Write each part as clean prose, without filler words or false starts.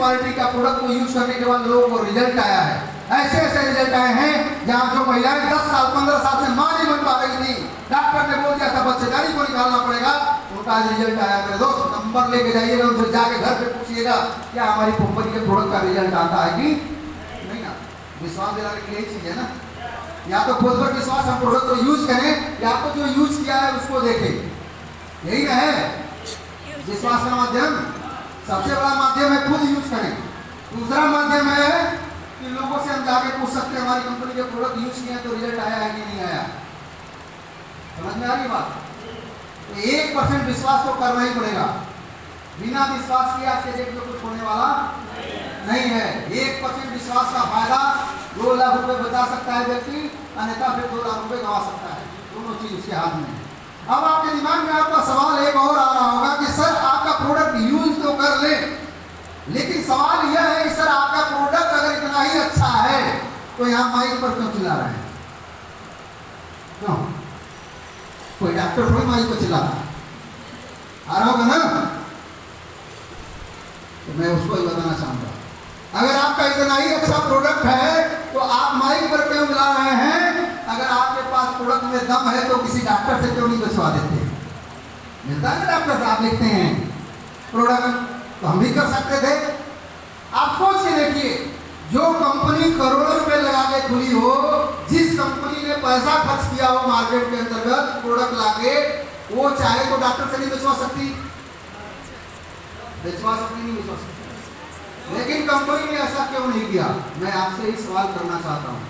Quality का product को use करने के बाद लोगों को रिजल्ट आया है। ऐसे ऐसे रिजल्ट आए हैं जहां जो महिलाएं 10 साल 15 साल से मां नहीं बन पा रही थी, डॉक्टर ने बोल दिया था बच्चेदानी को निकालना पड़ेगा, उनका रिजल्ट आया। मेरे दोस्त नंबर लेके जाइएगा, उनसे जाके घर पे पूछिएगा क्या हमारी कंपनी के प्रोडक्ट का रिजल्ट आता है कि नहीं ना। विश्वास दिलाने के लिए यही चीज है ना, या तो खुद पर विश्वास हम प्रोडक्ट को यूज करें, या तो जो यूज किया है उसको देखें। यही ना है विश्वास का माध्यम। सबसे बड़ा माध्यम है खुद यूज करें। दूसरा माध्यम है कि लोगों से हम जाके पूछ सकते हैं हमारी कंपनी के प्रोडक्ट यूज किए तो रिजल्ट आया है कि नहीं आया। समझ में आ रही बात? तो 1% विश्वास तो करना ही पड़ेगा। बिना विश्वास के आज के डेट में कुछ होने वाला नहीं है। 1% विश्वास का फायदा 2 लाख रुपए बचा सकता है व्यक्ति, अन्यथा फिर 2 लाख रुपए गंवा सकता है। दोनों चीज उसके हाथ में। अब आपके दिमाग में आपका सवाल एक और आ रहा होगा कि सर आपका प्रोडक्ट यूज तो कर ले, लेकिन सवाल यह है कि सर आपका प्रोडक्ट अगर इतना ही अच्छा है तो यहाँ माइक पर क्यों चिल्ला रहे हैं? क्यों? कोई डॉक्टर थोड़ी माइक पर चिल्ला रहा आ रहा होगा ना, तो मैं उसको ही बताना चाहूंगा। अगर आपका इतना ही अच्छा प्रोडक्ट है तो आप माइक पर क्यों मिला रहे हैं? अगर आपके पास प्रोडक्ट में दम है तो किसी डॉक्टर से क्यों नहीं बचवा देते? मिलता है ना डॉक्टर साहब लिखते हैं प्रोडक्ट, तो हम भी कर सकते थे। आप सोच के देखिए, जो कंपनी करोड़ों रुपए लगा के खुली हो, जिस कंपनी ने पैसा खर्च किया हो मार्केट के अंतर्गत प्रोडक्ट लाके, वो चाहे तो डॉक्टर से नहीं बचवा सकती, बचवा सकती नहीं बचवा सकती। लेकिन कंपनी ने ऐसा क्यों नहीं किया? मैं आपसे ही सवाल करना चाहता हूँ।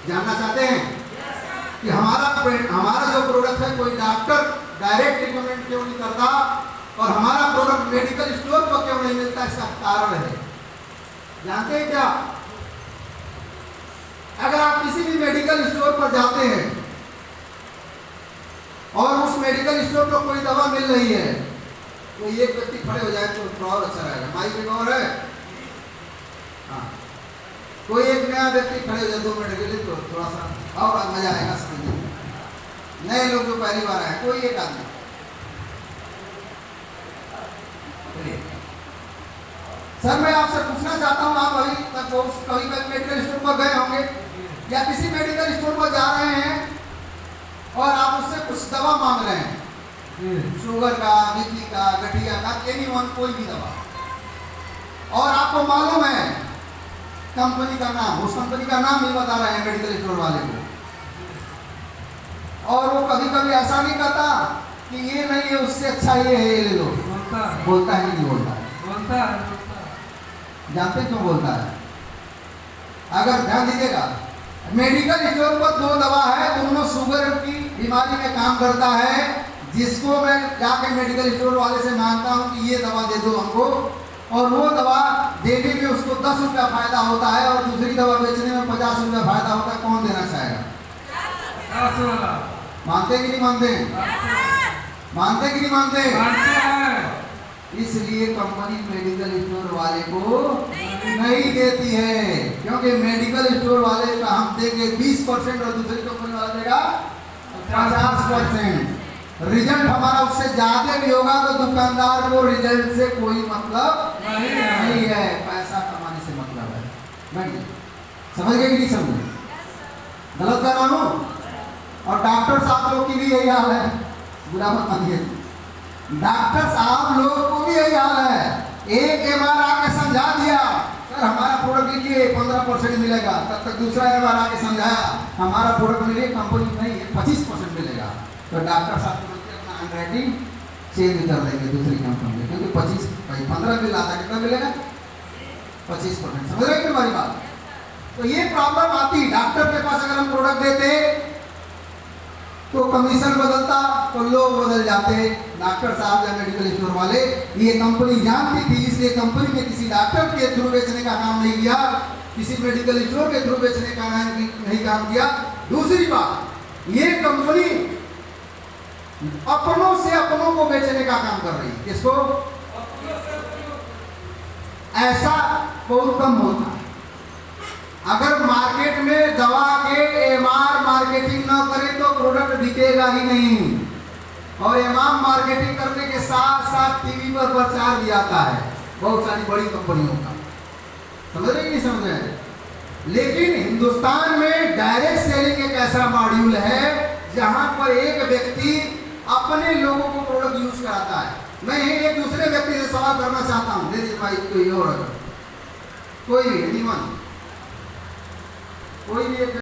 जानना चाहते हैं कि हमारा जो प्रोडक्ट है कोई डॉक्टर डायरेक्ट रिकमेंड क्यों नहीं करता और हमारा प्रोडक्ट मेडिकल स्टोर पर क्यों नहीं मिलता? इसका कारण है, जानते हैं क्या? अगर आप किसी भी मेडिकल स्टोर पर जाते हैं और उस मेडिकल स्टोर पर कोई दवा मिल रही है, तो एक व्यक्ति खड़े हो जाए तो थोड़ा और अच्छा रहेगा। माइक में और है, हाँ, कोई एक नया व्यक्ति खड़े हो जाए 2 मिनट के लिए तो थोड़ा सा और मजा आएगा समझने में। नए लोग जो पहली बार आए, कोई एक आदमी सर मैं आपसे पूछना चाहता हूँ, आप अभी तक कभी मेडिकल स्टोर पर गए होंगे या किसी मेडिकल स्टोर पर जा रहे हैं और आप उससे कुछ दवा मांग रहे हैं, शुगर का, बीपी का, गठिया का, एनीवन कोई भी दवा, और आपको मालूम है कंपनी का नाम, उस कंपनी का नाम नहीं बता रहे हैं मेडिकल स्टोर वाले को, और वो कभी कभी ऐसा नहीं कहता कि ये नहीं है उससे अच्छा ये है, ये ले लो। बोलता है नहीं बोलता है? बोलता है। जानते क्यों बोलता है? अगर ध्यान दीजिएगा, मेडिकल स्टोर पर 2 दवा है, दोनों शुगर की बीमारी में काम करता है, जिसको मैं जाके मेडिकल स्टोर वाले से मांगता हूँ कि ये दवा दे दो हमको, और वो दवा देने में उसको 10 रुपया फायदा होता है और दूसरी दवा बेचने में 50 रुपया फायदा होता है। कौन देना चाहेगा? मानते कि नहीं मानते? मानते कि नहीं मानते? इसलिए कंपनी मेडिकल स्टोर वाले को नहीं देती है, क्योंकि मेडिकल स्टोर वाले का हम देंगे 20% और दूसरी कंपनी वाला देगा 50%। रिजल्ट हमारा उससे ज्यादा भी होगा तो दुकानदार को रिजल्ट से कोई मतलब नहीं है, पैसा कमाने से मतलब है। नहीं समझ गए कि नहीं समझे? गलत कर रहा हूँ? और डॉक्टर साहब लोग की भी यही हाल है, बुरा मत मानिए, डॉक्टर साहब लोगों को भी यही हाल है। एक MR आके समझा दिया सर हमारा प्रोडक्ट लीजिए 15% मिलेगा, तब तक दूसरा MR आके समझाया हमारा प्रोडक्ट मिलिए कंपनी नहीं है 25% मिलेगा, तो डॉक्टर साहब अपना हैंडराइटिंग चेंज कर देंगे दूसरी कंपनी में, क्योंकि 15 मिल आता, कितना मिलेगा? 25%। समझ रहे हैं हमारी बात? तो ये प्रॉब्लम आती। डॉक्टर के पास अगर हम प्रोडक्ट देते तो कमीशन बदलता तो लोग बदल जाते। डॉक्टर साहब या मेडिकल स्टोर वाले ये कंपनी जानती थी, इसलिए कंपनी ने किसी डॉक्टर के थ्रू बेचने का काम नहीं किया, किसी मेडिकल स्टोर के थ्रू बेचने का नहीं काम किया। दूसरी बात, ये कंपनी अपनों से अपनों को बेचने का काम कर रही है। किसको? ऐसा बहुत कम होता है। अगर मार्केट में दवा के MR मार्केटिंग न करें तो प्रोडक्ट बिकेगा ही नहीं, और MR मार्केटिंग करने के साथ साथ टीवी पर प्रचार भी आता है। बहुत सारी बड़ी कंपनियों का। समझ रहे कि नहीं समझ रहे? लेकिन हिंदुस्तान में डायरेक्ट सेलिंग एक ऐसा मॉड्यूल है जहां पर एक व्यक्ति अपने लोगों को प्रोडक्ट यूज कराता है। मैं एक दूसरे व्यक्ति से सवाल करना चाहता हूं, दे भाई कोई और कोई भी कोई भी